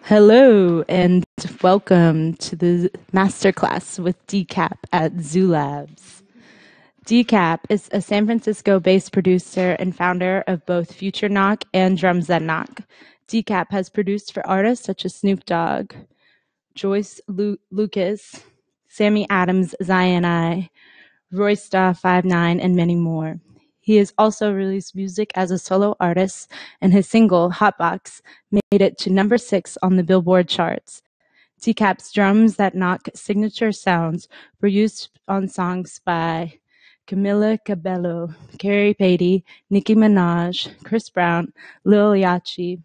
Hello and welcome to the masterclass with DECAP at Zoo Labs. DECAP is a San Francisco-based producer and founder of both Future Knock and Drums That Knock. DECAP has produced for artists such as Snoop Dogg, Joyce Lucas, Sammy Adams, Zion I, Royce da 59, and many more. He has also released music as a solo artist, and his single, Hotbox, made it to number 6 on the Billboard charts. DECAP's Drums That Knock signature sounds were used on songs by Camila Cabello, Carrie Patey, Nicki Minaj, Chris Brown, Lil Yachty,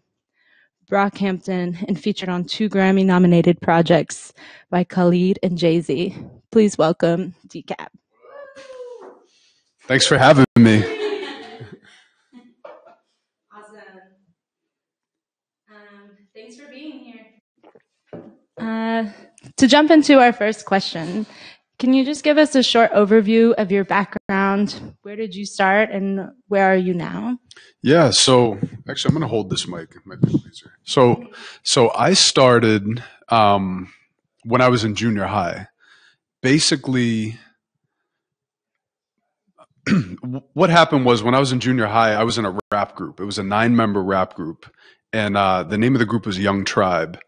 Brockhampton, and featured on 2 Grammy-nominated projects by Khalid and Jay-Z. Please welcome DECAP. Thanks for having me. Awesome. Thanks for being here. To jump into our first question, can you just give us a short overview of your background? Where did you start and where are you now? Yeah, so actually I'm going to hold this mic. It might be easier. So I started when I was in junior high. Basically, what happened was when I was in junior high, I was in a rap group. It was a 9-member rap group, and the name of the group was Young Tribe.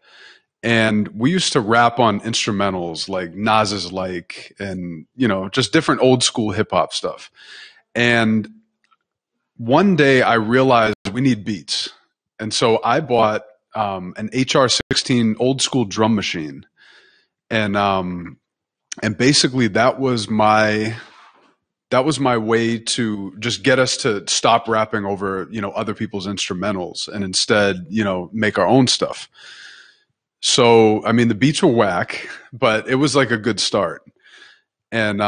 And we used to rap on instrumentals like Nas's Like, and just different old school hip hop stuff. And one day I realized we need beats, and so I bought an HR-16 old school drum machine, and basically that was my way to just get us to stop rapping over, other people's instrumentals and instead, make our own stuff. So, I mean, the beats were whack, but it was like a good start. And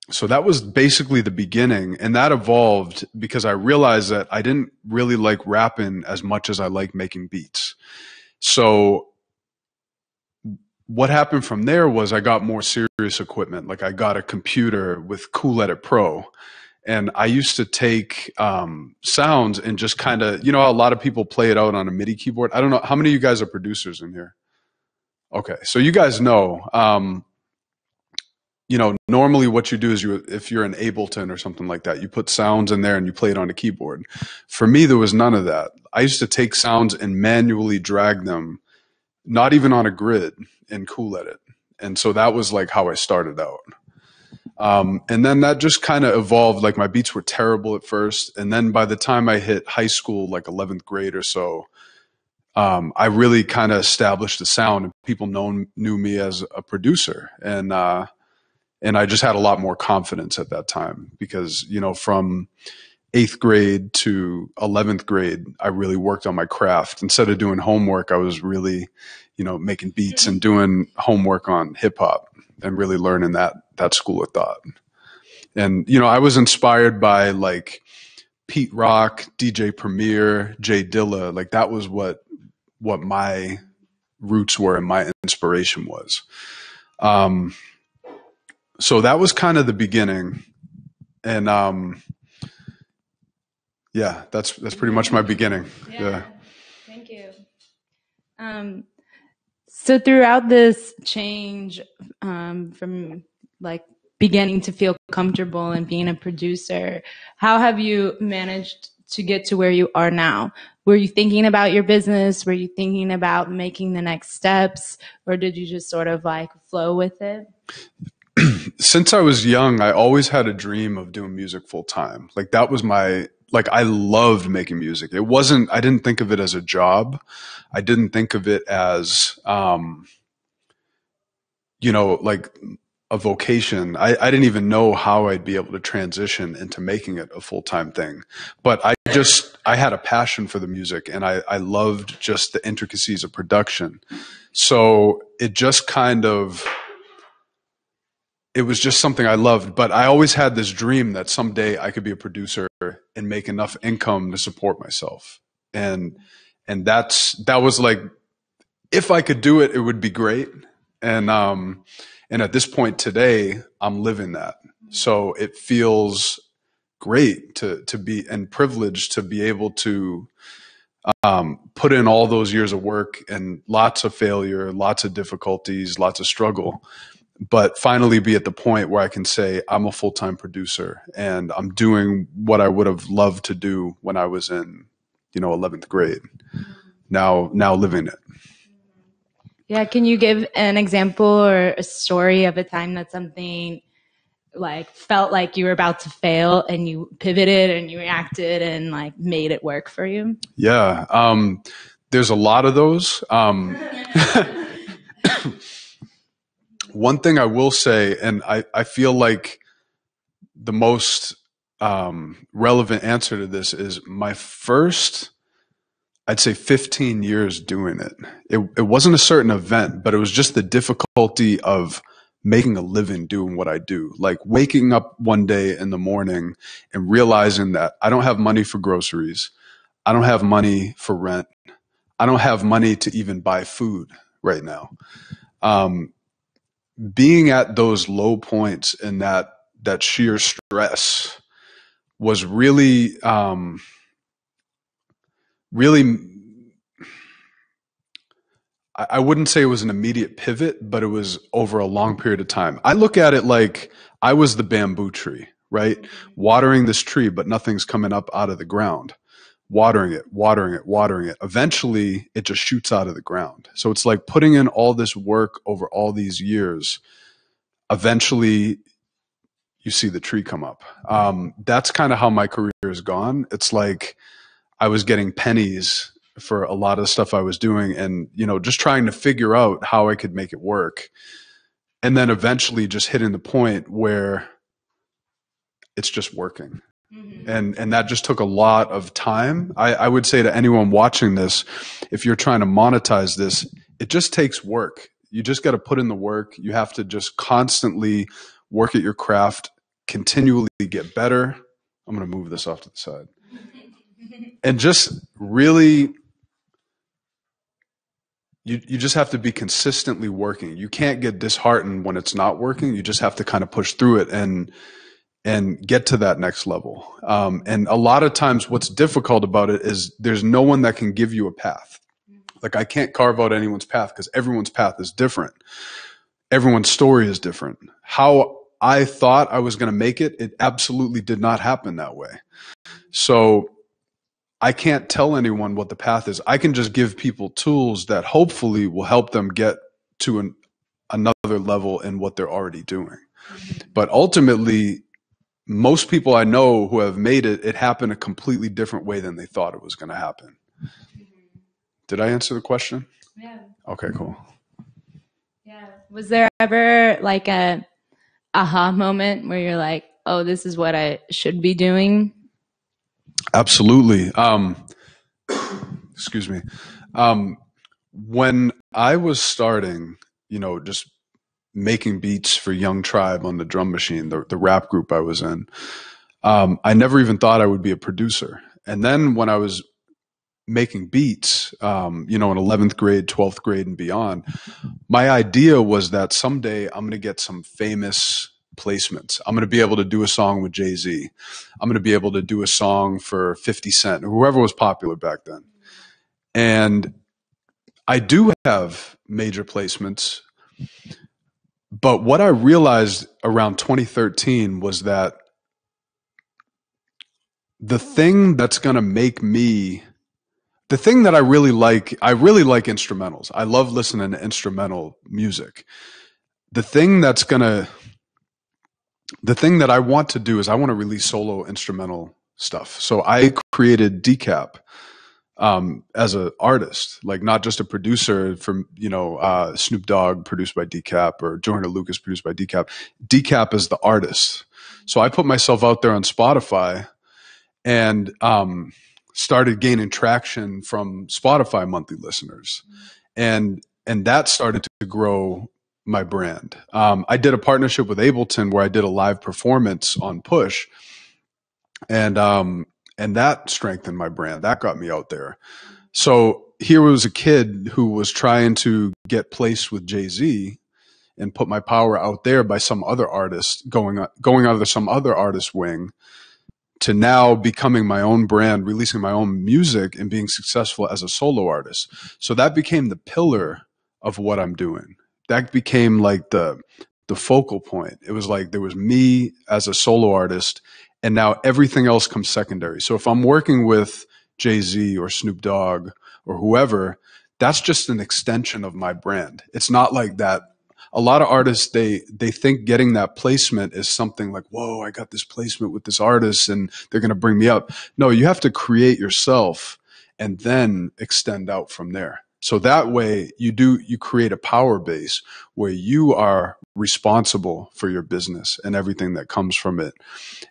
so that was basically the beginning. And that evolved because I realized that I didn't really like rapping as much as I like making beats. So what happened from there was I got more serious equipment. Like I got a computer with Cool Edit Pro, and I used to take sounds and just kind of, a lot of people play it out on a MIDI keyboard. I don't know, how many of you guys are producers in here? Okay, so you guys know, normally what you do is if you're in Ableton or something like that, you put sounds in there and you play it on a keyboard. For me, there was none of that. I used to take sounds and manually drag them, not even on a grid, in Cool Edit. And so that was like how I started out. And then that just kind of evolved. Like my beats were terrible at first. And then by the time I hit high school, like 11th grade or so, I really kind of established a sound, and people knew me as a producer. And I just had a lot more confidence at that time because, from 8th grade to 11th grade, I really worked on my craft. Instead of doing homework, I was really, making beats and doing homework on hip hop and really learning that school of thought. And, I was inspired by like Pete Rock, DJ Premier, Jay Dilla. Like that was what my roots were and my inspiration was. So that was kind of the beginning. And, yeah, that's pretty much my beginning. Yeah. Thank you. So throughout this change from like beginning to feel comfortable and being a producer, how have you managed to get to where you are now? Were you thinking about your business? Were you thinking about making the next steps? Or did you just sort of like flow with it? Since I was young, I always had a dream of doing music full time. Like that was I loved making music. I didn't think of it as a job. I didn't think of it as, like a vocation. I didn't even know how I'd be able to transition into making it a full-time thing. But I had a passion for the music, and I loved just the intricacies of production. So it just it was just something I loved, but I always had this dream that someday I could be a producer and make enough income to support myself. And that was like, if I could do it, it would be great. And at this point today, I'm living that. So it feels great to be, and privileged to be able to put in all those years of work and lots of failure, lots of difficulties, lots of struggle, but finally be at the point where I can say I'm a full-time producer and I'm doing what I would have loved to do when I was in, 11th grade. Now living it. Yeah, can you give an example or a story of a time that something like felt like you were about to fail and you pivoted and you reacted and like made it work for you? Yeah. There's a lot of those. One thing I will say, and I feel like the most relevant answer to this is my first, I'd say 15 years doing it. It wasn't a certain event, but it was just the difficulty of making a living doing what I do. Like waking up one day in the morning and realizing that I don't have money for groceries. I don't have money for rent. I don't have money to even buy food right now. Being at those low points and that sheer stress was really, really, I wouldn't say it was an immediate pivot, but it was over a long period of time. I look at it like I was the bamboo tree, right? Watering this tree, but nothing's coming up out of the ground. Watering it, watering it, watering it. Eventually, it just shoots out of the ground. So it's like putting in all this work over all these years. Eventually, you see the tree come up. That's kind of how my career has gone. It's like I was getting pennies for a lot of the stuff I was doing and, just trying to figure out how I could make it work. And then eventually just hitting the point where it's just working. Mm-hmm. And that just took a lot of time. I would say to anyone watching this, if you're trying to monetize this, it just takes work. You just got to put in the work. You have to just constantly work at your craft, continually get better. I'm going to move this off to the side. And just really, you just have to be consistently working. You can't get disheartened when it's not working. You just have to kind of push through it and get to that next level. And a lot of times what's difficult about it is there's no one that can give you a path. Like I can't carve out anyone's path because everyone's path is different. Everyone's story is different. How I thought I was going to make it, it absolutely did not happen that way. So I can't tell anyone what the path is. I can just give people tools that hopefully will help them get to another level in what they're already doing. But ultimately, most people I know who have made it, it happened a completely different way than they thought it was going to happen. Did I answer the question? Yeah. Okay, cool. Yeah. Was there ever like a aha moment where you're like, oh, this is what I should be doing? Absolutely. Excuse me. When I was starting, just making beats for Young Tribe on the drum machine, the rap group I was in, I never even thought I would be a producer. And then when I was making beats, in 11th grade, 12th grade and beyond, my idea was that someday I'm going to get some famous placements. I'm going to be able to do a song with Jay-Z. I'm going to be able to do a song for 50 Cent or whoever was popular back then. And I do have major placements. But what I realized around 2013 was that the thing that's going to make me, the thing that I really like instrumentals. I love listening to instrumental music. The thing that I want to do is I want to release solo instrumental stuff. So I created DECAP as an artist, like not just a producer from, Snoop Dogg produced by DECAP or Joyner Lucas produced by DECAP. DECAP is the artist. So I put myself out there on Spotify and started gaining traction from Spotify monthly listeners. And that started to grow my brand. I did a partnership with Ableton where I did a live performance on Push. And that strengthened my brand. That got me out there. So here was a kid who was trying to get placed with Jay-Z and put my power out there by some other artist, going under some other artist wing, to now becoming my own brand, releasing my own music, and being successful as a solo artist. So that became the pillar of what I'm doing. That became like the focal point. It was like there was me as a solo artist, and now everything else comes secondary. So if I'm working with Jay-Z or Snoop Dogg or whoever, that's just an extension of my brand. It's not like that. A lot of artists, they think getting that placement is something like, whoa, I got this placement with this artist and they're going to bring me up. No, you have to create yourself and then extend out from there. So that way you create a power base where you are responsible for your business and everything that comes from it.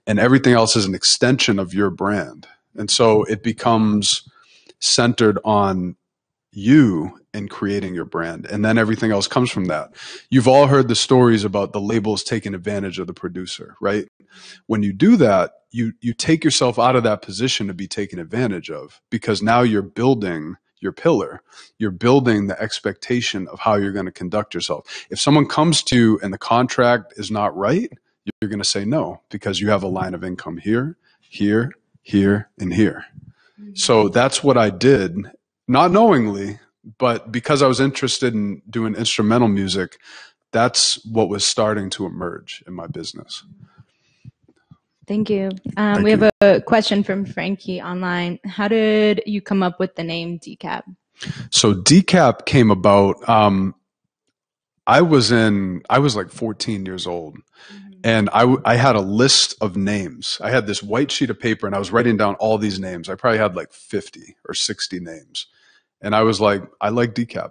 And everything else is an extension of your brand. And so it becomes centered on you and creating your brand. And then everything else comes from that. You've all heard the stories about the labels taking advantage of the producer, right? When you do that, you take yourself out of that position to be taken advantage of, because now you're building your pillar. You're building the expectation of how you're going to conduct yourself. If someone comes to you and the contract is not right, you're going to say no, because you have a line of income here, here, here, and here. So that's what I did. Not knowingly, but because I was interested in doing instrumental music, that's what was starting to emerge in my business. Thank you. We have a question from Frankie online. How did you come up with the name DECAP? So DECAP came about, I was like 14 years old. And I had a list of names. I had this white sheet of paper and I was writing down all these names. I probably had like 50 or 60 names. And I was like, I like DECAP.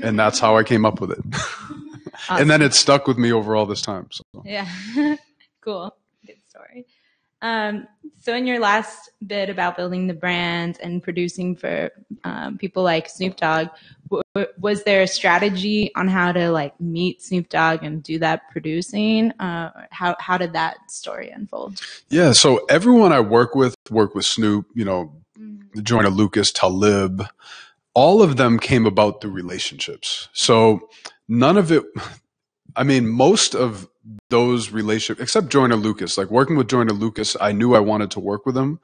And that's how I came up with it. Awesome. And then it stuck with me over all this time. So. Yeah. Cool. Good story. So in your last bit about building the brand and producing for people like Snoop Dogg, was there a strategy on how to like meet Snoop Dogg and do that producing? How did that story unfold? Yeah, so everyone I work with Snoop, Joyner Lucas, Talib, all of them came about through relationships. So none of it, I mean, most of those relationships, except Joyner Lucas, like working with Joyner Lucas, I knew I wanted to work with him,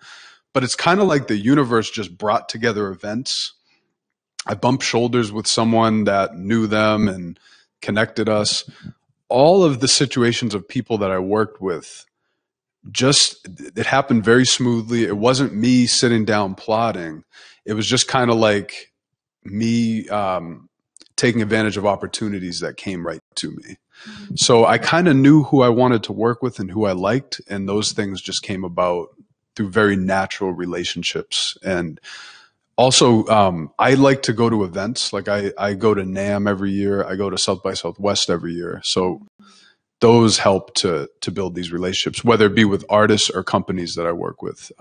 but it's kind of like the universe just brought together events. I bumped shoulders with someone that knew them and connected us. All of the situations of people that I worked with, it happened very smoothly. It wasn't me sitting down plotting. It was just kind of like me taking advantage of opportunities that came right to me. So I kind of knew who I wanted to work with and who I liked, and those things just came about through very natural relationships. And also, I like to go to events. Like I go to NAMM every year. I go to South by Southwest every year. So those help to build these relationships, whether it be with artists or companies that I work with.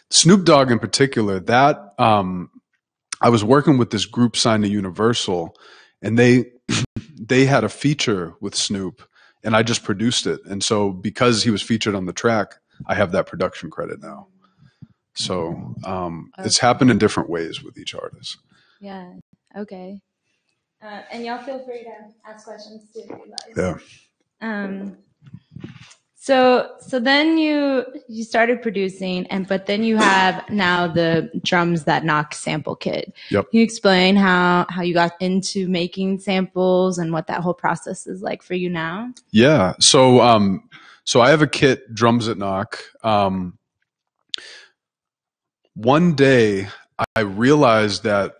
Snoop Dogg in particular, that I was working with this group signed to Universal, and they had a feature with Snoop, and I just produced it. And so because he was featured on the track, I have that production credit now. So it's happened in different ways with each artist. Yeah. Okay. And y'all feel free to ask questions too if you like. Yeah. So then you started producing, but then you have now the Drums That Knock sample kit. Yep. Can you explain how you got into making samples and what that whole process is like for you now? Yeah. So I have a kit, Drums That Knock. One day I realized that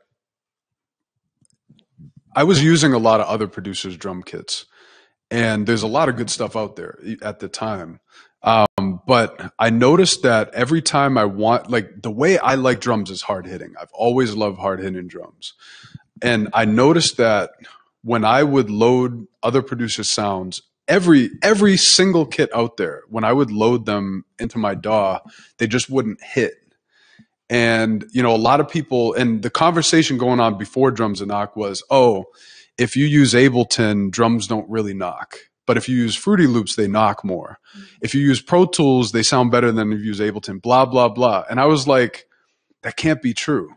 I was using a lot of other producers' drum kits, and there's a lot of good stuff out there at the time. But I noticed that every time the way I like drums is hard hitting. I've always loved hard hitting drums. And I noticed that when I would load other producers' sounds, every single kit out there, when I would load them into my DAW, they just wouldn't hit. And, a lot of people, and the conversation going on before Drums That Knock was, oh, if you use Ableton, drums don't really knock. But if you use Fruity Loops, they knock more. If you use Pro Tools, they sound better than if you use Ableton, blah, blah, blah. And I was like, that can't be true.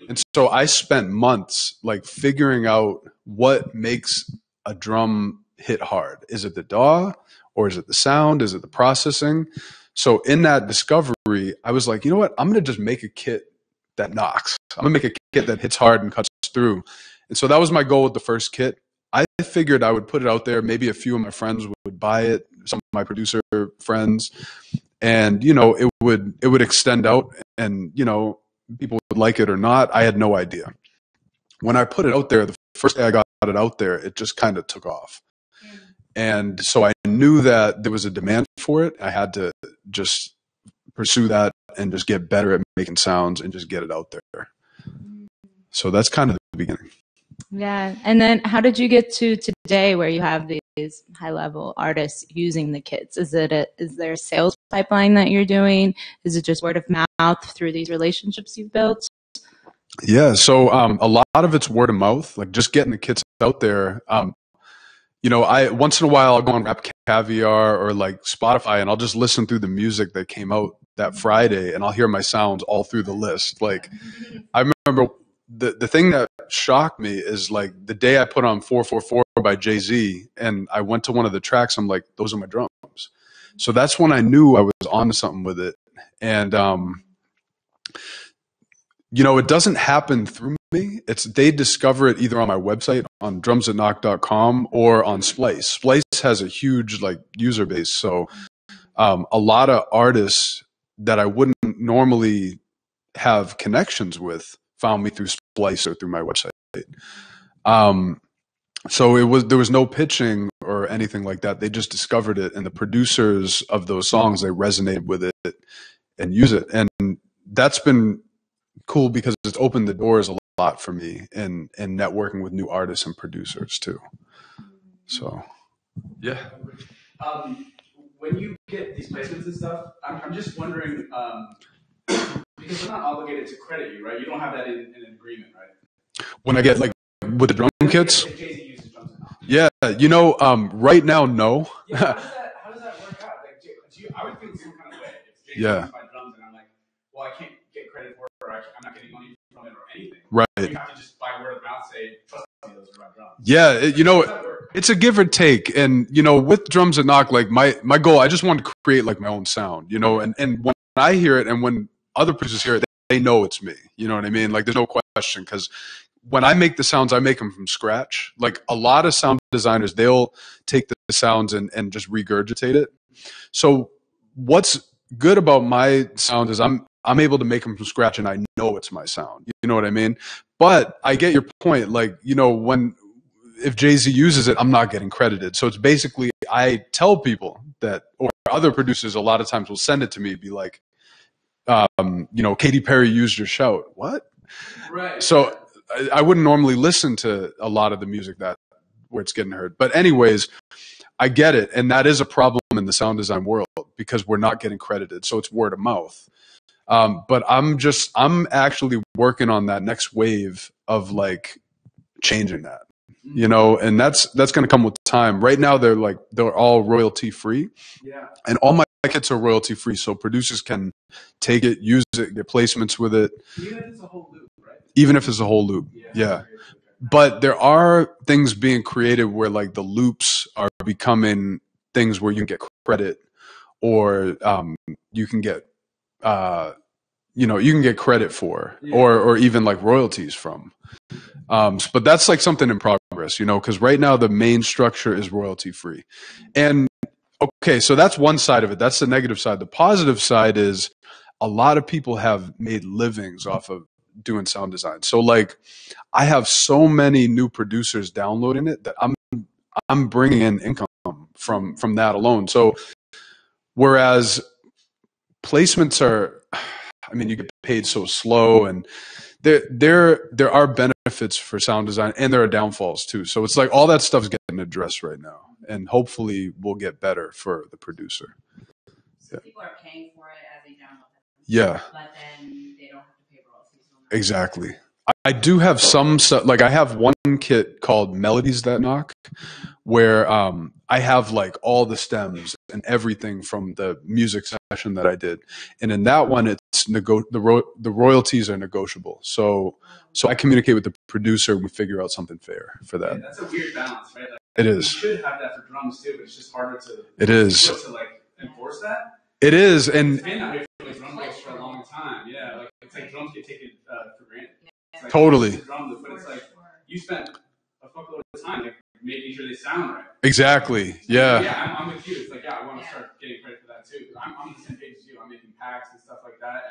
And so I spent months like figuring out what makes a drum hit hard. Is it the DAW, or is it the sound? Is it the processing? So in that discovery, I was like, you know what? I'm going to just make a kit that knocks. I'm going to make a kit that hits hard and cuts through. And so that was my goal with the first kit. I figured I would put it out there. Maybe a few of my friends would buy it, some of my producer friends, and it would extend out, and people would like it or not. I had no idea. When I put it out there, the first day I got it out there, it just kind of took off. And so I knew that there was a demand for it. I had to just pursue that and just get better at making sounds and just get it out there. So that's kind of the beginning. Yeah. And then how did you get to today where you have these high-level artists using the kits? Is there a sales pipeline that you're doing? Is it just word of mouth through these relationships you've built? Yeah. So a lot of it's word of mouth, like just getting the kits out there. I once in a while I'll go on Rap Caviar or like Spotify and I'll just listen through the music that came out that Friday and I'll hear my sounds all through the list. Like I remember the thing that shocked me is like the day I put on 444 by Jay-Z and I went to one of the tracks, I'm like, those are my drums. So that's when I knew I was onto something with it. And it doesn't happen through me. They discover it either on my website on drumsthatknock.com or on Splice. Splice has a huge like user base. So a lot of artists that I wouldn't normally have connections with found me through Splice or through my website. So there was no pitching or anything like that. They just discovered it, and the producers of those songs, they resonated with it and use it. And that's been cool because it's opened the doors a lot for me and networking with new artists and producers too. So, yeah. When you get these placements and stuff, I'm just wondering, because they're not obligated to credit you, right? You don't have that in an agreement, right? When I get like with the drum kits? Yeah, right now, no. Yeah, how does that work out? Like, I would feel some kind of way if Jay-Z uses my drums and I'm like, well, I can't get credit for it, or I'm not getting money from it or anything. Right. You have to just by word of mouth say, trust me, those are my drums. Yeah, it's a give or take. And, with Drums That Knock, like my goal, I just wanted to create like my own sound, and when I hear it and when other producers hear it, they know it's me. You know what I mean? Like there's no question because when I make the sounds, I make them from scratch. Like a lot of sound designers, they'll take the sounds and just regurgitate it. So what's good about my sound is I'm able to make them from scratch and I know it's my sound. You know what I mean? But I get your point. Like, if Jay-Z uses it, I'm not getting credited. So it's basically, I tell people that, or other producers a lot of times will send it to me, be like, Katy Perry used your shout. What? Right. So I wouldn't normally listen to a lot of the music where it's getting heard. But anyways, I get it. And that is a problem in the sound design world because we're not getting credited. So it's word of mouth. But I'm actually working on that next wave of like changing that, and that's going to come with time. Right now, they're all royalty free. Yeah. And all my kits are royalty free. So producers can take it, use it, get placements with it. Even if it's a whole loop, right? Even if it's a whole loop. Yeah. But there are things being created where like the loops are becoming things where you can get credit or you can get you can get credit for or even like royalties from. But that's like something in progress, because right now the main structure is royalty free. And okay, so that's one side of it. That's the negative side. The positive side is a lot of people have made livings off of doing sound design. So like I have so many new producers downloading it that I'm bringing in income from that alone. So whereas placements are, you get paid so slow, and there are benefits for sound design and there are downfalls too. So it's like all that stuff's getting addressed right now, and hopefully we'll get better for the producer. So people are paying for it as they download it. Yeah. But then they don't have to pay royalties. Exactly. I do have some, like I have one kit called Melodies That Knock, where I have like all the stems and everything from the music session that I did, and in that one, it's the royalties are negotiable. So I communicate with the producer and we figure out something fair for that. Yeah, that's a weird balance, right? Like, it is. You should have that for drums too, but it's just harder to. It is. To like enforce that. It is, and It's been that way for like drum players for a long time. Yeah, like it's like drums get taken for granted. It's like, totally. It's a drum, but it's like you spent a fuckload of time like making sure they sound right. Exactly. So, yeah. Yeah, I'm with you. It's like I want to start getting credit for that too. I'm on the same page as you. I'm making packs and stuff like that,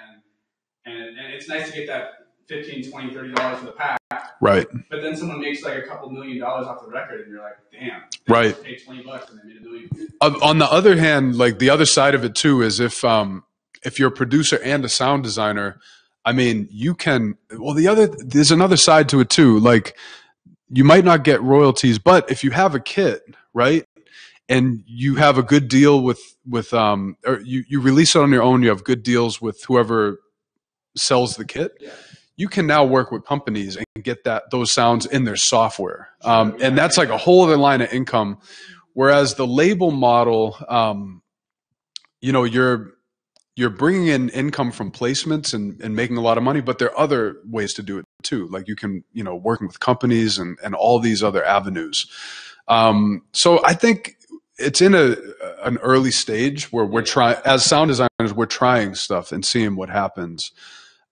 and it's nice to get that $15, $20, $30 for the pack. Right. But then someone makes like a couple $1 million off the record, and you're like, damn. Right. Just paid $20 and they made $1 million. On the other hand, like the other side of it too is if you're a producer and a sound designer, I mean, you can. Well, there's another side to it too. Like you might not get royalties, but if you have a kit, right, and you have a good deal with or you release it on your own, you have good deals with whoever sells the kit. Yeah. You can now work with companies and get those sounds in their software, and that's like a whole other line of income. Whereas the label model, you're bringing in income from placements and making a lot of money, but there are other ways to do it too. Like you can, working with companies and all these other avenues. So I think it's in an early stage where we're trying, as sound designers, we're trying stuff and seeing what happens.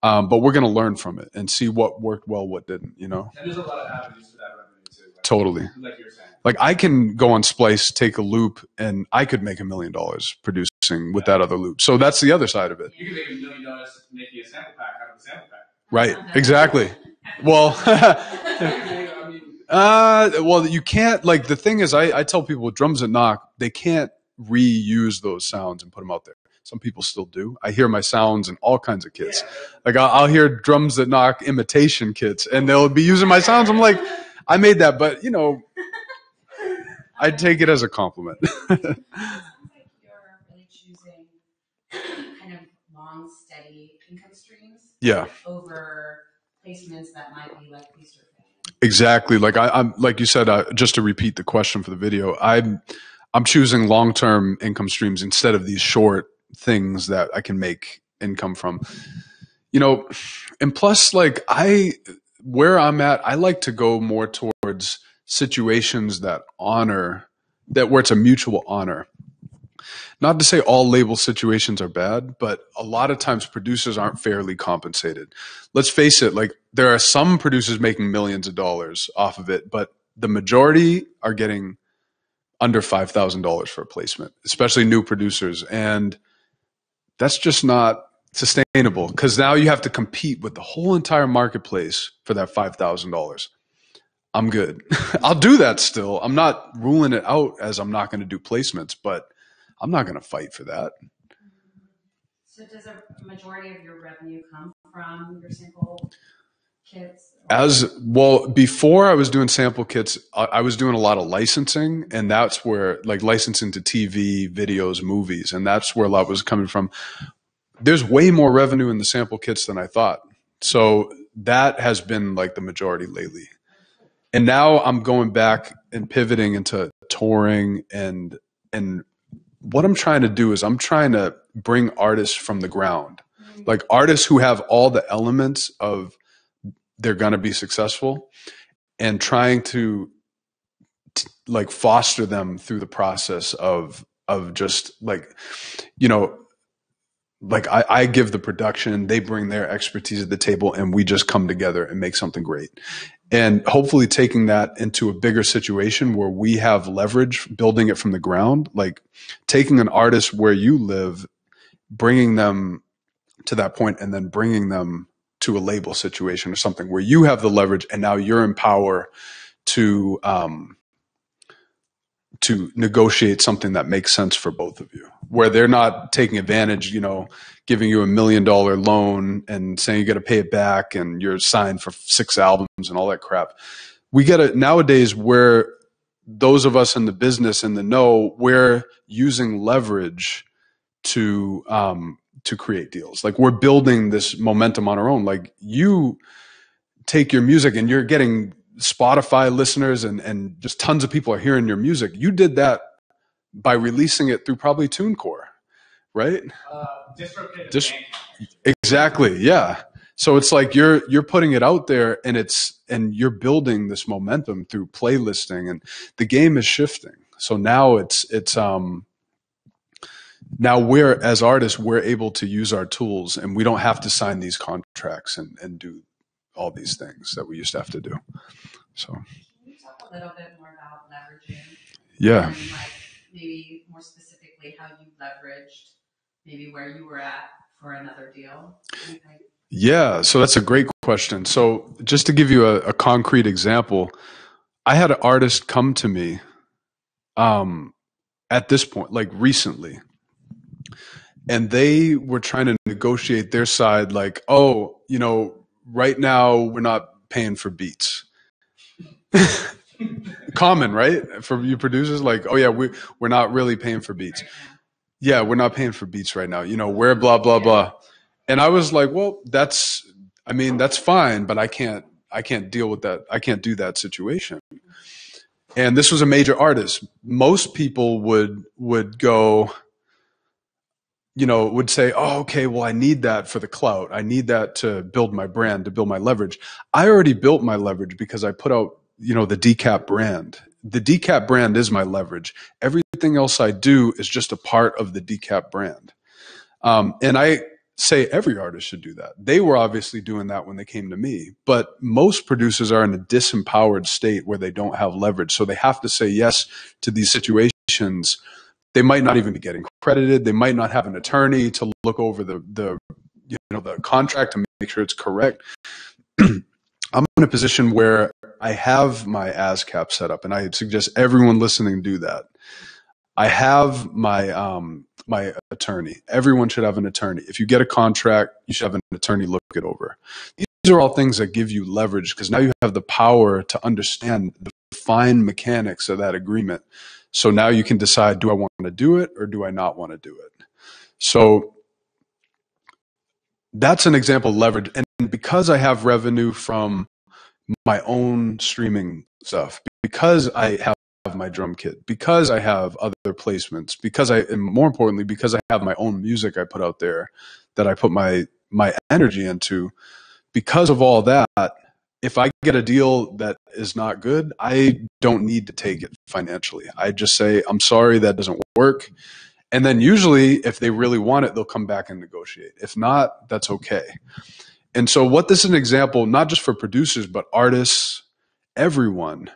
But we're going to learn from it and see what worked well, what didn't, And there's a lot of avenues for that revenue too. Right? Totally. Like you're saying. Like I can go on Splice, take a loop, and I could make $1 million producing with that other loop. So that's the other side of it. You can make $1 million making a sample pack out of a sample pack. Right. Exactly. Well, well, you can't. Like the thing is, I tell people with drums that knock, they can't reuse those sounds and put them out there. Some people still do. I hear my sounds in all kinds of kits. Yeah. Like I'll hear drums that knock imitation kits, and they'll be using my sounds. I'm like, I made that, but I'd take it as a compliment. It sounds like you're really choosing kind of long, steady income streams. Yeah. Over placements that might be like feast or famine. Exactly. Like I'm like you said. Just to repeat the question for the video, I'm choosing long-term income streams instead of these short things that I can make income from. And plus, like where I'm at, I like to go more towards situations where it's a mutual honor. Not to say all label situations are bad, but a lot of times producers aren't fairly compensated. Let's face it, like there are some producers making millions of dollars off of it, but the majority are getting under $5,000 for a placement, especially new producers. And that's just not sustainable because now you have to compete with the whole entire marketplace for that $5,000. I'm good. I'll do that still. I'm not ruling it out as I'm not going to do placements, but I'm not going to fight for that. So does a majority of your revenue come from your sample kits? As well, before I was doing sample kits, I was doing a lot of licensing, and that's where, like, licensing to TV, videos, movies, and that's where a lot was coming from. There's way more revenue in the sample kits than I thought. So that has been like the majority lately. And now I'm going back and pivoting into touring, and what I'm trying to do is I'm trying to bring artists from the ground, like artists who have all the elements of they're going to be successful, and trying to like foster them through the process of just like, like I give the production, they bring their expertise at the table, and we just come together and make something great. And hopefully taking that into a bigger situation where we have leverage, building it from the ground, like taking an artist where you live, bringing them to that point, and then bringing them to a label situation or something where you have the leverage, and now you're in power to negotiate something that makes sense for both of you, where they're not taking advantage, giving you $1 million loan and saying you got to pay it back and you're signed for 6 albums and all that crap. We get it nowadays where those of us in the business, in the know, we're using leverage to create deals. Like we're building this momentum on our own. Like you take your music and you're getting Spotify listeners and just tons of people are hearing your music. You did that by releasing it through probably TuneCore, right? Exactly. Yeah. So it's like you're putting it out there, and you're building this momentum through playlisting, and the game is shifting. So now it's Now as artists, we're able to use our tools, and we don't have to sign these contracts and do all these things that we used to have to do. So, can you talk a little bit more about leveraging? yeah. And like maybe more specifically how you leveraged maybe where you were at for another deal? Yeah, so that's a great question. So just to give you a concrete example, I had an artist come to me at this point, like recently, and they were trying to negotiate their side, like, oh, right now we're not paying for beats. Common, right? For you producers, like, oh yeah, we're not really paying for beats. Yeah, we're not paying for beats right now. We're blah blah blah. And I was like, well, that's fine, but I can't deal with that. I can't do that situation. And this was a major artist. Most people would go, would say, oh, okay, well, I need that for the clout. I need that to build my brand, to build my leverage. I already built my leverage because I put out, the DECAP brand. The DECAP brand is my leverage. Everything else I do is just a part of the DECAP brand. And I say every artist should do that. They were obviously doing that when they came to me, but most producers are in a disempowered state where they don't have leverage. So they have to say yes to these situations. They might not even be getting credited. They might not have an attorney to look over the contract to make sure it's correct. I'm in a position where I have my ASCAP set up, and I suggest everyone listening do that. I have my my attorney. Everyone should have an attorney. If you get a contract, you should have an attorney look it over. These are all things that give you leverage because now you have the power to understand the fine mechanics of that agreement. So now you can decide, do I want to do it or do I not want to do it? So that's an example of leverage. And because I have revenue from my own streaming stuff, because I have my drum kit, because I have other placements, and more importantly, because I have my own music I put out there that I put my energy into, because of all that, if I get a deal that is not good, I don't need to take it financially. I just say, I'm sorry, that doesn't work. And then usually if they really want it, they'll come back and negotiate. If not, that's okay. And so what this is an example, not just for producers, but artists, everyone,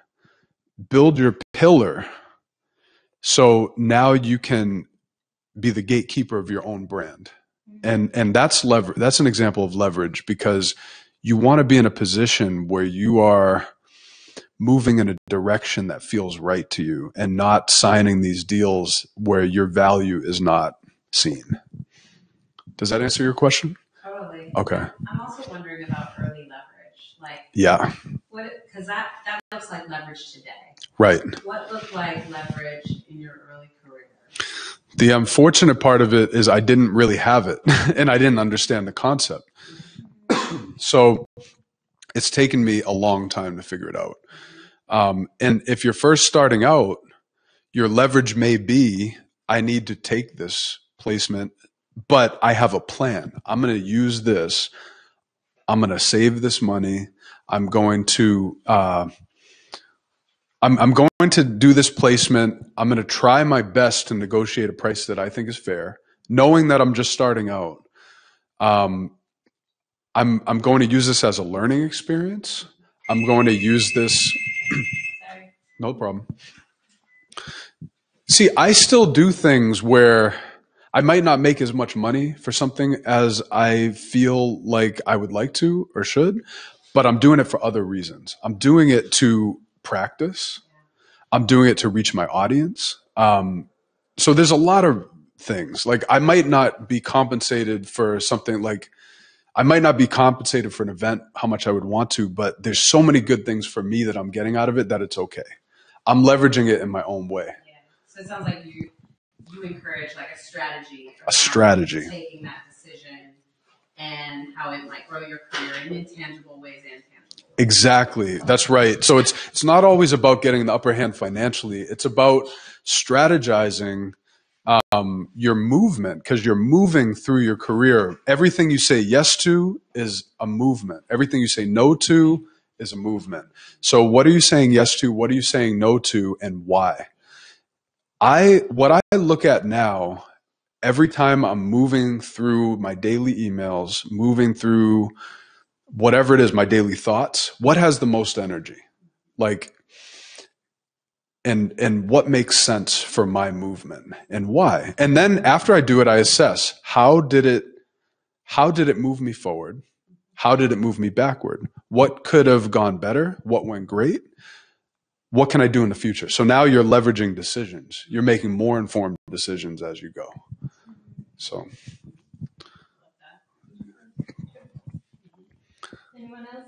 build your pillar. So now you can be the gatekeeper of your own brand. And that's that's an example of leverage because you want to be in a position where you are moving in a direction that feels right to you and not signing these deals where your value is not seen. Does that answer your question? Totally. Okay. I'm also wondering about early leverage. Like, yeah. Because that looks like leverage today. Right. What looked like leverage in your early career? The unfortunate part of it is I didn't really have it and I didn't understand the concept. So it's taken me a long time to figure it out. And if you're first starting out, your leverage may be, I need to take this placement, but I have a plan. I'm going to use this. I'm going to save this money. I'm going to, I'm going to do this placement. I'm going to try my best to negotiate a price that I think is fair, knowing that I'm just starting out. I'm going to use this as a learning experience. I'm going to use this. No problem. See, I still do things where I might not make as much money for something as I feel like I would like to or should, but I'm doing it for other reasons. I'm doing it to practice. I'm doing it to reach my audience. So there's a lot of things. Like I might not be compensated for something like I might not be compensated for an event how much I would want to, but there's so many good things for me that I'm getting out of it that it's okay. I'm leveraging it in my own way. Yeah. So it sounds like you encourage like a strategy. A strategy. Taking that decision and how it might grow your career in intangible ways and tangible ways. Exactly. That's right. So it's not always about getting the upper hand financially. It's about strategizing your movement because you're moving through your career. Everything you say yes to is a movement. Everything you say no to is a movement. So what are you saying yes to? What are you saying no to? And why? What I look at now every time I'm moving through my daily emails, moving through whatever it is, my daily thoughts, what has the most energy? Like, and what makes sense for my movement and why? And then after I do it, I assess how did it move me forward? How did it move me backward? What could have gone better? What went great? What can I do in the future? So now you're leveraging decisions. You're making more informed decisions as you go. So. Anyone else?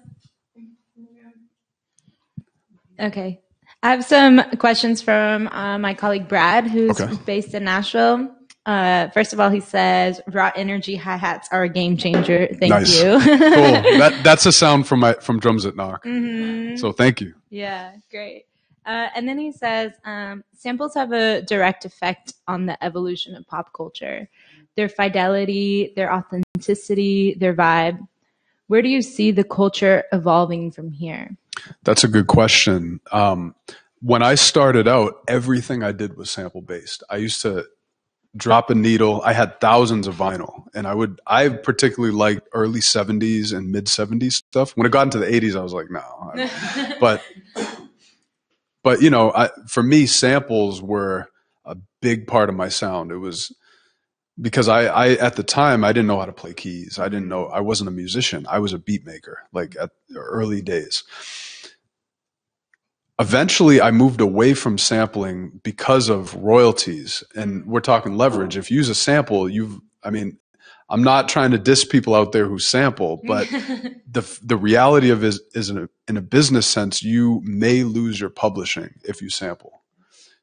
Okay. I have some questions from my colleague Brad, who's based in Nashville. First of all, he says, raw energy hi-hats are a game changer. Thank you. Cool. That's a sound from Drums at Knock. Mm-hmm. So thank you. Yeah, great. And then he says, samples have a direct effect on the evolution of pop culture. Their fidelity, their authenticity, their vibe. Where do you see the culture evolving from here? That's a good question. When I started out, everything I did was sample based. I used to drop a needle. I had thousands of vinyl, and I particularly liked early 70s and mid 70s stuff. When it got into the 80s, I was like, no. But you know, for me, samples were a big part of my sound. It was because I at the time I didn't know how to play keys. I wasn't a musician. I was a beat maker, like at the early days. Eventually, I moved away from sampling because of royalties, and we're talking leverage. If you use a sample, I'm not trying to diss people out there who sample, but the reality of it is in a business sense, you may lose your publishing if you sample.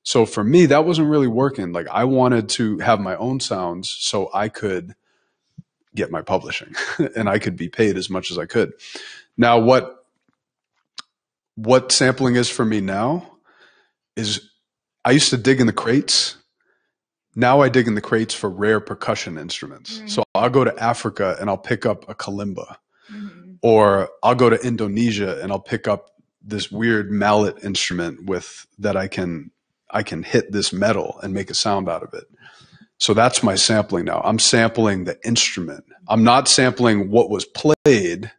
So for me, that wasn't really working. Like I wanted to have my own sounds so I could get my publishing and I could be paid as much as I could. Now, what sampling is for me now is I used to dig in the crates. Now I dig in the crates for rare percussion instruments. Mm-hmm. So I'll go to Africa and I'll pick up a kalimba. Mm-hmm. Or I'll go to Indonesia and I'll pick up this weird mallet instrument that I can hit this metal and make a sound out of it. So that's my sampling now. I'm sampling the instrument. I'm not sampling what was played.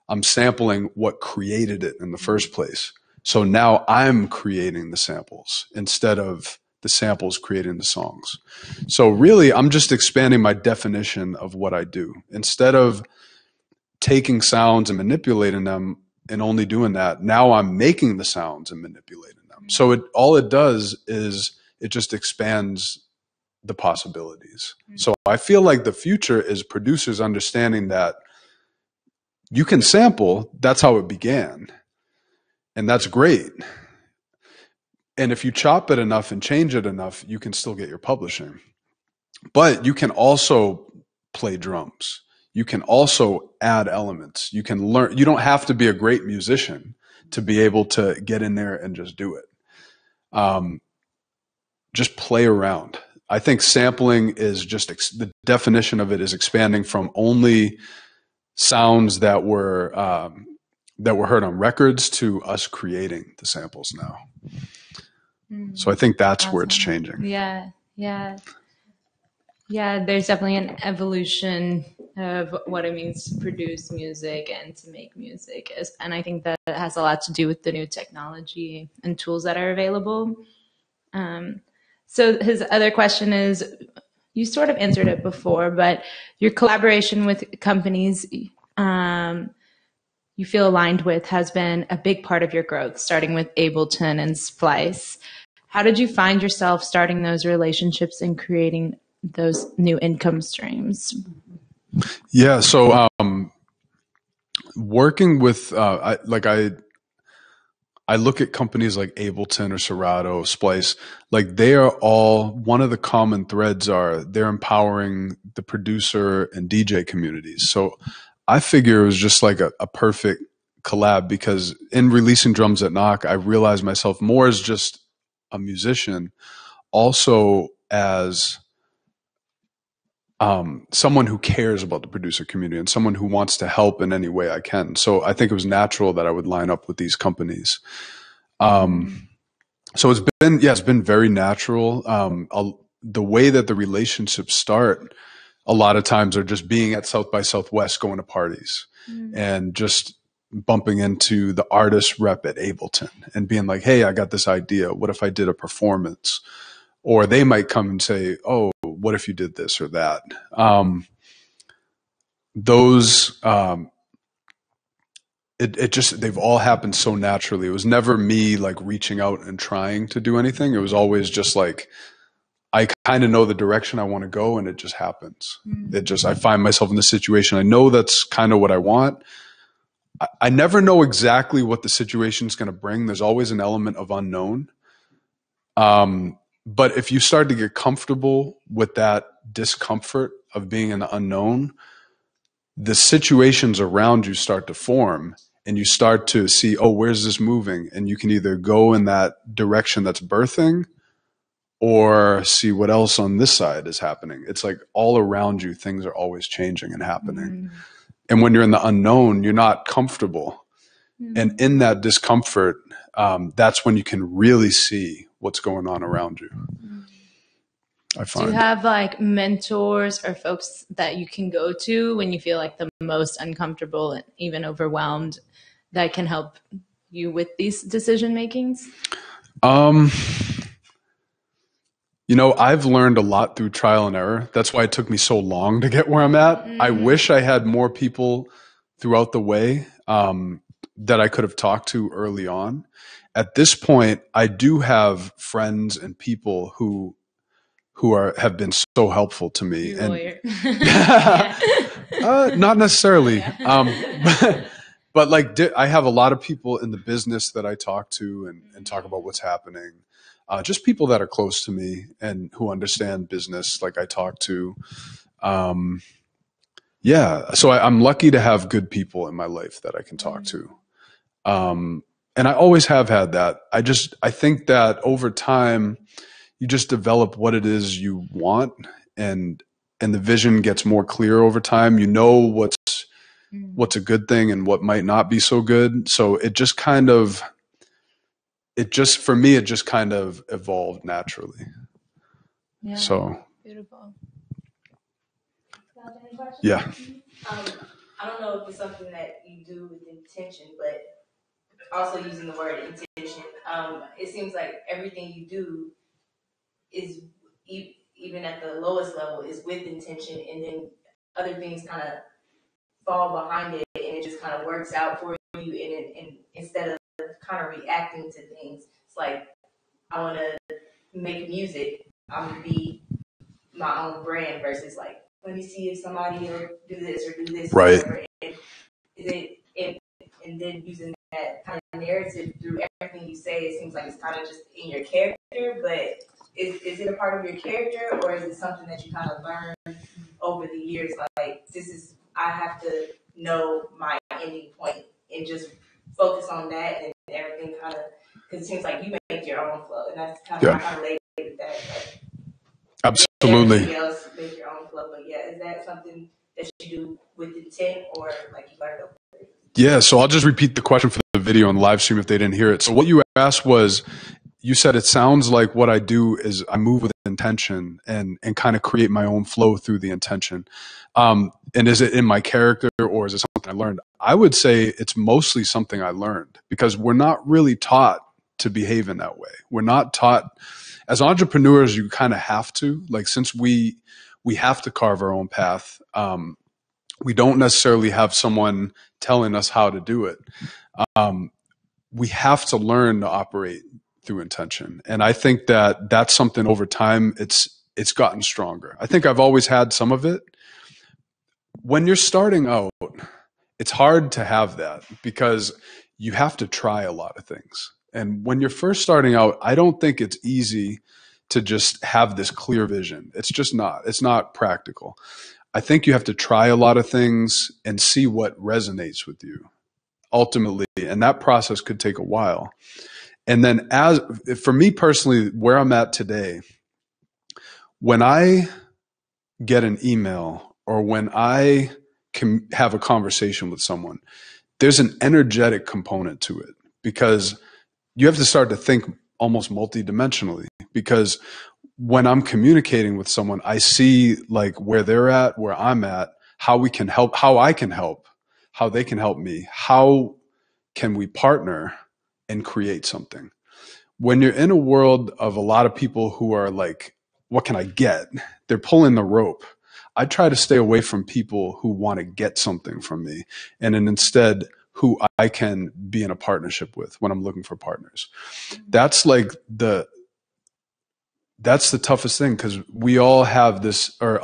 I'm sampling what created it in the first place. So now I'm creating the samples instead of the samples creating the songs. So really, I'm just expanding my definition of what I do. Instead of taking sounds and manipulating them and only doing that, now I'm making the sounds and manipulating them. So all it does is it just expands the possibilities. So I feel like the future is producers understanding that you can sample. That's how it began. And that's great. And if you chop it enough and change it enough, you can still get your publishing. But you can also play drums. You can also add elements. You can learn. You don't have to be a great musician to be able to get in there and just do it. Just play around. I think sampling is just the definition of it is expanding from only sounds that were heard on records to us creating the samples now. So I think that's awesome. Where it's changing. Yeah. There's definitely an evolution of what it means to produce music and to make music, and I think that has a lot to do with the new technology and tools that are available. So his other question is, you sort of answered it before, but your collaboration with companies you feel aligned with has been a big part of your growth, starting with Ableton and Splice. How did you find yourself starting those relationships and creating those new income streams? Yeah, so working with I look at companies like Ableton or Serato, Splice, like they are all, one of the common threads are they're empowering the producer and DJ communities. So I figure it was just like a perfect collab, because in releasing Drums at Knock, I realized myself more as just a musician, also as someone who cares about the producer community and someone who wants to help in any way I can. So I think it was natural that I would line up with these companies. So it's been very natural. the way that the relationships start a lot of times are just being at South by Southwest, going to parties and just bumping into the artist rep at Ableton and being like, hey, I got this idea. What if I did a performance? Or they might come and say, oh, what if you did this or that? They've all happened so naturally. It was never me like reaching out and trying to do anything. It was always just like, I kind of know the direction I want to go and it just happens. I find myself in this situation. I know that's kind of what I want. I never know exactly what the situation is going to bring. There's always an element of unknown. But if you start to get comfortable with that discomfort of being in the unknown, the situations around you start to form and you start to see, oh, where's this moving? And you can either go in that direction that's birthing or see what else on this side is happening. It's like all around you, things are always changing and happening. And when you're in the unknown, you're not comfortable. And in that discomfort, that's when you can really see what's going on around you. I find. Do you have like mentors or folks that you can go to when you feel like the most uncomfortable and even overwhelmed that can help you with these decision makings? You know, I've learned a lot through trial and error. That's why it took me so long to get where I'm at. I wish I had more people throughout the way that I could have talked to early on. At this point, I do have friends and people who have been so helpful to me. Lawyer. Not necessarily. But like I have a lot of people in the business that I talk to and talk about what's happening. Just people that are close to me and who understand business, like I talk to. So I'm lucky to have good people in my life that I can talk to. And I always have had that. I think that over time, you just develop what it is you want, and the vision gets more clear over time. You know what's a good thing and what might not be so good. So for me, it just kind of evolved naturally. Yeah. So beautiful. Yeah. I don't know if it's something that you do with intention, but also using the word intention, it seems like everything you do is even at the lowest level is with intention, and then other things kind of fall behind it, and it just kind of works out for you. And instead of kind of reacting to things, it's like, I want to make music. I'm gonna be my own brand versus like, let me see if somebody will do this or do this. Right. Or whatever. And then using that kind of narrative through everything you say, it seems like it's kind of just in your character, but is it a part of your character, or is it something that you kind of learn over the years? Like, I have to know my ending point and just focus on that, and everything kind of, because it seems like you make your own flow, and that's kind of, I kind of relate with that. Like, absolutely. Everything else make your own flow, but yeah, is that something that you do with intent, or like you learned over? Yeah, so I'll just repeat the question for the video and live stream if they didn't hear it. So what you asked was, you said it sounds like what I do is I move with intention and kind of create my own flow through the intention. And is it in my character, or is it something I learned? I would say it's mostly something I learned, because we're not really taught to behave in that way. We're not taught. As entrepreneurs, you kind of have to, like, since we have to carve our own path. We don't necessarily have someone telling us how to do it. We have to learn to operate through intention. And I think that that's something over time, it's gotten stronger. I think I've always had some of it. When you're starting out, it's hard to have that because you have to try a lot of things. And when you're first starting out, I don't think it's easy to just have this clear vision. It's just not. It's not practical. I think you have to try a lot of things and see what resonates with you ultimately. And that process could take a while. And then for me personally, where I'm at today, when I get an email or when I can have a conversation with someone, there's an energetic component to it, because you have to start to think almost multidimensionally, because when I'm communicating with someone, I see like where they're at, where I'm at, how we can help, how I can help, how they can help me, how can we partner and create something. When you're in a world of a lot of people who are like, what can I get? They're pulling the rope. I try to stay away from people who want to get something from me, and then instead who I can be in a partnership with when I'm looking for partners. That's like that's the toughest thing, because we all have this, or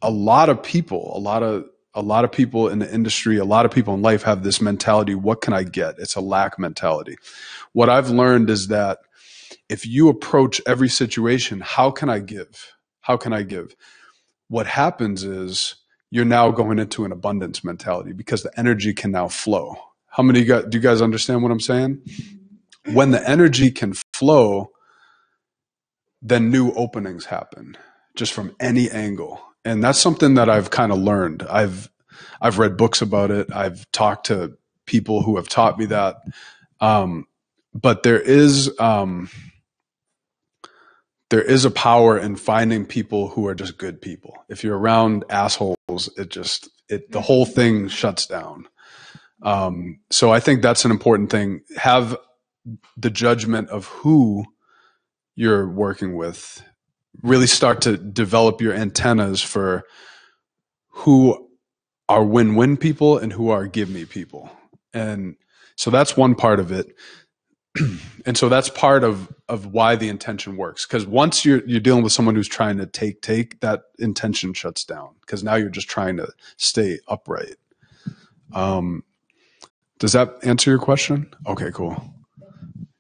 a lot of people, a lot of people in the industry, a lot of people in life have this mentality, what can I get? It's a lack mentality. What I've learned is that if you approach every situation, how can I give? How can I give? What happens is you're now going into an abundance mentality, because the energy can now flow. How many do you guys understand what I'm saying? When the energy can flow, then new openings happen just from any angle. And that's something that I've kind of learned. I've read books about it. I've talked to people who have taught me that. But there is a power in finding people who are just good people. If you're around assholes, the whole thing shuts down. So I think that's an important thing. Have the judgment of who you're working with. Really start to develop your antennas for who are win-win people and who are give-me people. And so that's one part of it. And so that's part of why the intention works. Because once you're dealing with someone who's trying to take, that intention shuts down, because now you're just trying to stay upright. Does that answer your question? Okay, cool.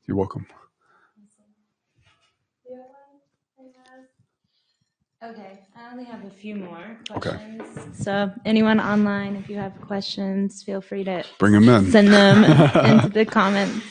You're welcome. Okay, I only have a few more Okay. questions. So anyone online, if you have questions, feel free to bring them in. Send them into the comments.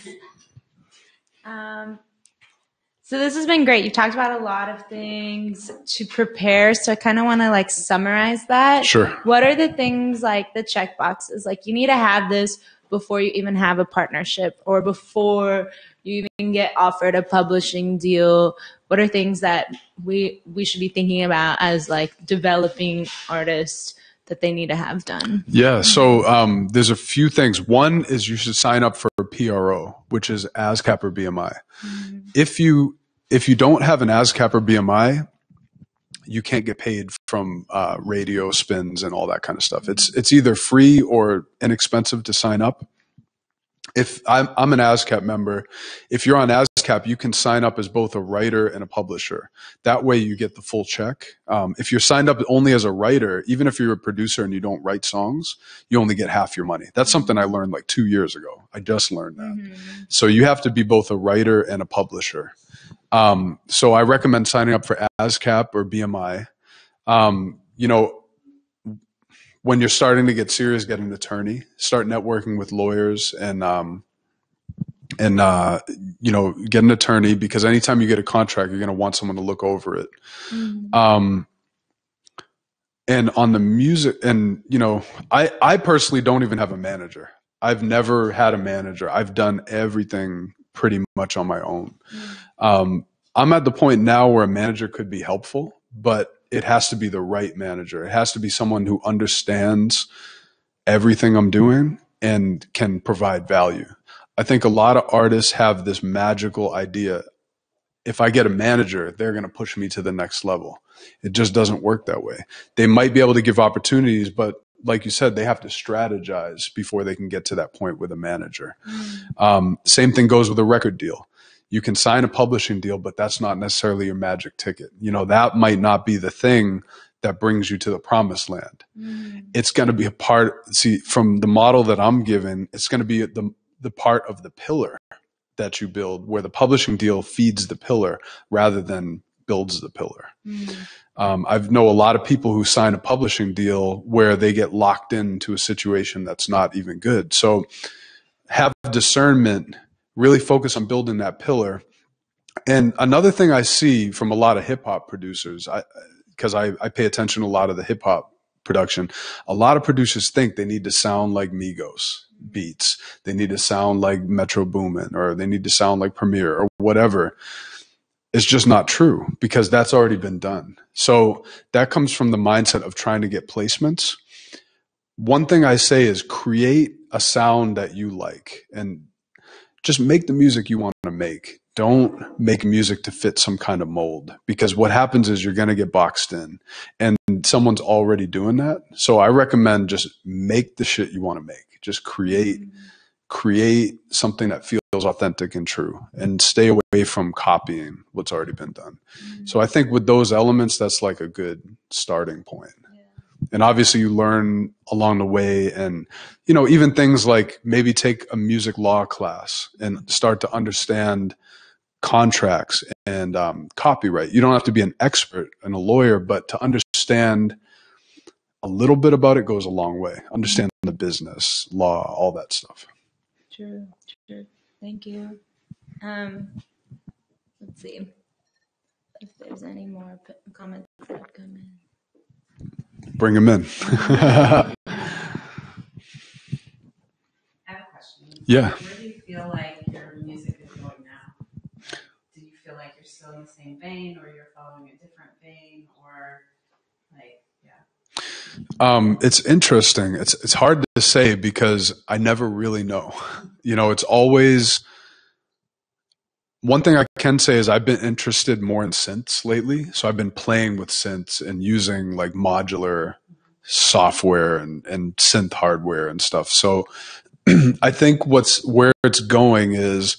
So this has been great. You've talked about a lot of things to prepare. So I kind of want to like summarize that. Sure. What are the things, like the check boxes? Like you need to have this before you even have a partnership, or before you even get offered a publishing deal. What are things that we should be thinking about as like developing artists that they need to have done? Yeah. So there's a few things. One is you should sign up for a PRO, which is ASCAP or BMI. Mm-hmm. If you don't have an ASCAP or BMI, you can't get paid from radio spins and all that kind of stuff. It's either free or inexpensive to sign up. If I'm an ASCAP member, if you're on ASCAP, you can sign up as both a writer and a publisher. That way you get the full check. If you're signed up only as a writer, even if you're a producer and you don't write songs, you only get half your money. That's something I learned like 2 years ago. I just learned that. Mm-hmm. So you have to be both a writer and a publisher. So I recommend signing up for ASCAP or BMI. When you're starting to get serious, get an attorney, start networking with lawyers and get an attorney, because anytime you get a contract, you're going to want someone to look over it. Mm-hmm. And on the music, and, I personally don't even have a manager. I've never had a manager. I've done everything pretty much on my own. Mm-hmm. I'm at the point now where a manager could be helpful, but it has to be the right manager. It has to be someone who understands everything I'm doing and can provide value. I think a lot of artists have this magical idea. If I get a manager, they're going to push me to the next level. It just doesn't work that way. They might be able to give opportunities, but like you said, they have to strategize before they can get to that point with a manager. Same thing goes with a record deal. You can sign a publishing deal, but that's not necessarily your magic ticket. That might not be the thing that brings you to the promised land. Mm. It's going to be a part, from the model that I'm given, it's going to be the part of the pillar that you build, where the publishing deal feeds the pillar rather than builds the pillar. Mm. I know a lot of people who sign a publishing deal where they get locked into a situation that's not even good. So have discernment. Really focus on building that pillar. And another thing I see from a lot of hip hop producers, because I pay attention to a lot of the hip hop production, a lot of producers think they need to sound like Migos. beats. They need to sound like Metro Boomin, or they need to sound like Premiere or whatever. It's just not true, because that's already been done. So that comes from the mindset of trying to get placements. One thing I say is create a sound that you like, and just make the music you want to make. Don't make music to fit some kind of mold, because what happens is you're going to get boxed in, and someone's already doing that. So I recommend just make the shit you want to make. Just create something that feels authentic and true, and stay away from copying what's already been done. So I think with those elements, that's like a good starting point. And obviously you learn along the way, and, you know, even things like maybe take a music law class and start to understand contracts and copyright. You don't have to be an expert and a lawyer, but to understand a little bit about it goes a long way. Understand the business, law, all that stuff. True. Thank you. Let's see if there's any more comments that have come in. Bring them in. I have a question. Yeah. Where do you feel like your music is going now? Do you feel like you're still in the same vein, or you're following a different vein, or like, yeah? It's interesting. It's hard to say, because I never really know. You know, it's always, one thing I can say is I've been interested more in synths lately. So I've been playing with synths and using like modular software and synth hardware and stuff. So I think where it's going is,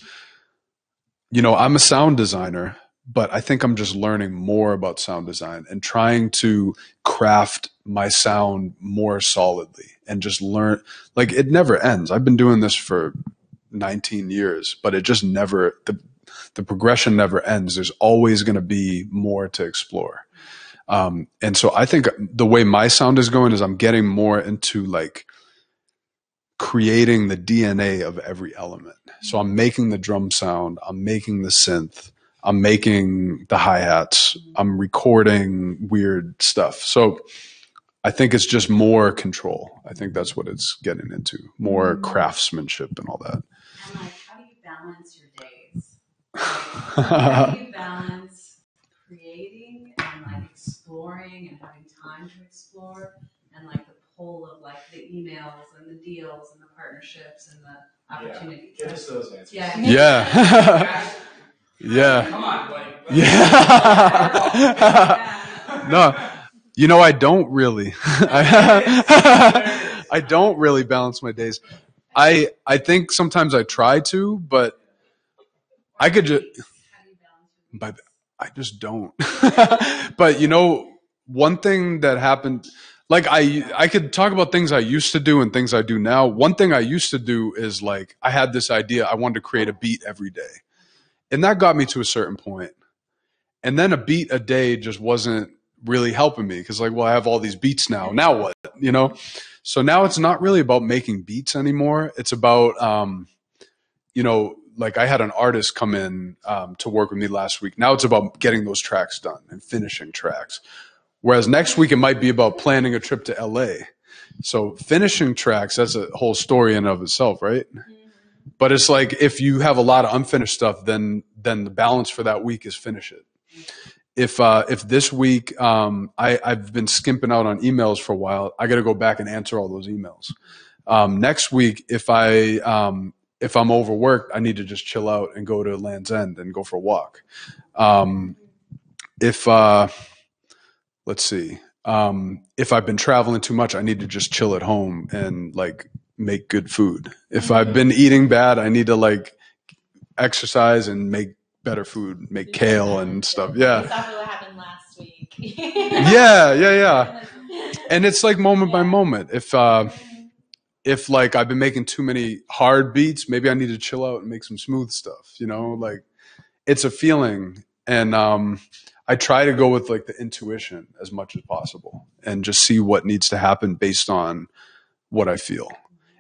you know, I'm a sound designer, but I think I'm just learning more about sound design and trying to craft my sound more solidly, and just learn, like, it never ends. I've been doing this for 19 years, but it just never, the progression never ends. There's always going to be more to explore. And so I think the way my sound is going is I'm getting more into like creating the DNA of every element. So I'm making the drum sound, I'm making the synth, I'm making the hi-hats, I'm recording weird stuff. So I think it's just more control. I think that's what it's getting into, more craftsmanship and all that. And like, how do you balance your days? Like, how do you balance creating and like exploring and having time to explore, and like the pull of like the emails and the deals and the partnerships and the opportunities? Give us those answers. Yeah. Yeah. Come on, buddy. Yeah. No, you know, I don't really. I don't really balance my days. I think sometimes I try to, but I could just. But I just don't. But you know, one thing that happened, like I could talk about things I used to do and things I do now. One thing I used to do is like I had this idea, I wanted to create a beat every day. And that got me to a certain point. And then a beat a day just wasn't really helping me, because like, well, I have all these beats now. Now what? You know? So now it's not really about making beats anymore. It's about, you know, like I had an artist come in to work with me last week. Now it's about getting those tracks done and finishing tracks. Whereas next week it might be about planning a trip to LA. So finishing tracks, that's a whole story in and of itself, right? But it's like if you have a lot of unfinished stuff, then the balance for that week is finish it. If this week I've been skimping out on emails for a while, I got to go back and answer all those emails. Next week, if I'm overworked, I need to just chill out and go to Land's End and go for a walk. Let's see. If I've been traveling too much, I need to just chill at home and like make good food. If I've been eating bad, I need to like exercise and make better food, make kale and stuff. Yeah. Exactly what happened last week. Yeah. And it's like moment by moment. If like I've been making too many hard beats, maybe I need to chill out and make some smooth stuff, you know, like it's a feeling. And I try to go with like the intuition as much as possible and just see what needs to happen based on what I feel,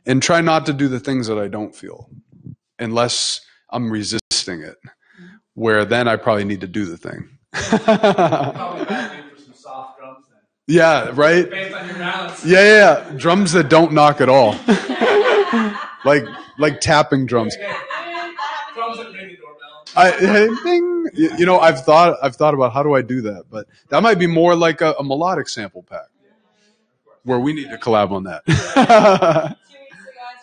and try not to do the things that I don't feel unless I'm resisting it, where then I probably need to do the thing. Probably back for some soft drums then. Yeah, right? Based on your balance. Yeah. Drums that don't knock at all. like tapping drums. Drums that ring the doorbell. Ding. You know, I've thought about how do I do that, but that might be more like a melodic sample pack where we need to collab on that. 2 weeks ago, I was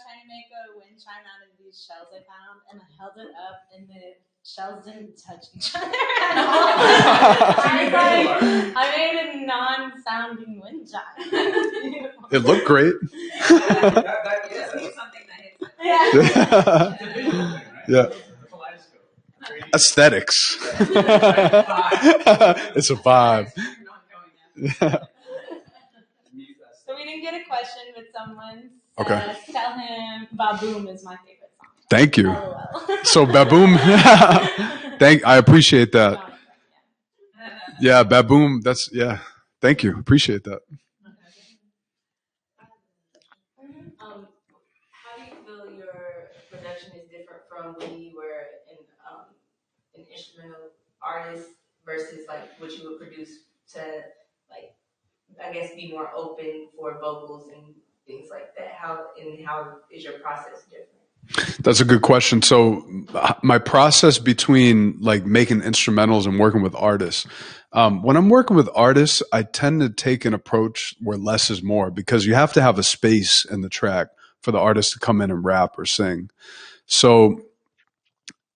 trying to make a wind chime out of these shells I found, and I held it up, and the shells didn't touch each other at all. I made a non-sounding wind chime. It looked great. That Just need something that hits it. Yeah. it's a visual thing, right? Yeah. The kaleidoscope. Aesthetics. It's a vibe. So we didn't get a question, but someone Okay. says, tell him Baboom is my favorite song. Thank you. LOL. So Baboom, I appreciate that. Yeah, Baboom. Thank you. Appreciate that. How do you feel your production is different from when you were an instrumental artist versus like what you would produce to, like, I guess, be more open for vocals and things like that? How is your process different? That's a good question. So my process between like making instrumentals and working with artists, when I'm working with artists, I tend to take an approach where less is more, because you have to have a space in the track for the artist to come in and rap or sing. So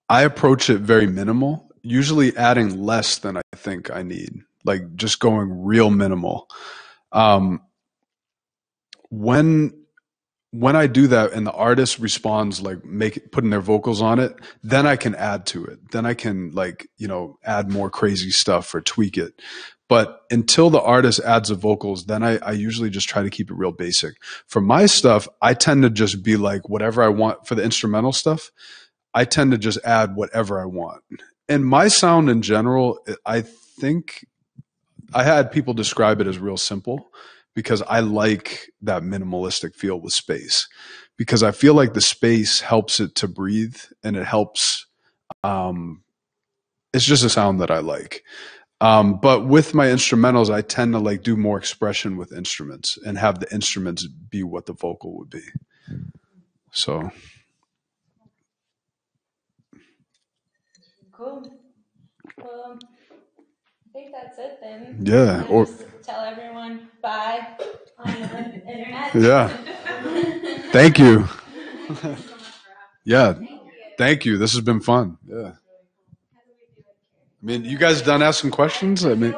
I approach it very minimal, usually adding less than I think I need, like just going real minimal. When I do that and the artist responds like putting their vocals on it, then I can add to it. Then I can, like, you know, add more crazy stuff or tweak it. But until the artist adds the vocals, then I usually just try to keep it real basic. For my stuff, I tend to just be like whatever I want. For the instrumental stuff, I tend to just add whatever I want. And my sound in general, I think I had people describe it as real simple, because I like that minimalistic feel with space, because I feel like the space helps it to breathe, and it helps. It's just a sound that I like. But with my instrumentals, I tend to like do more expression with instruments and have the instruments be what the vocal would be. So. Cool. Well, I think that's it then. Yeah. Or just tell everyone bye on the internet. yeah. Thank you. Yeah. Thank you. This has been fun. Yeah. I mean, you guys done asking questions? I mean.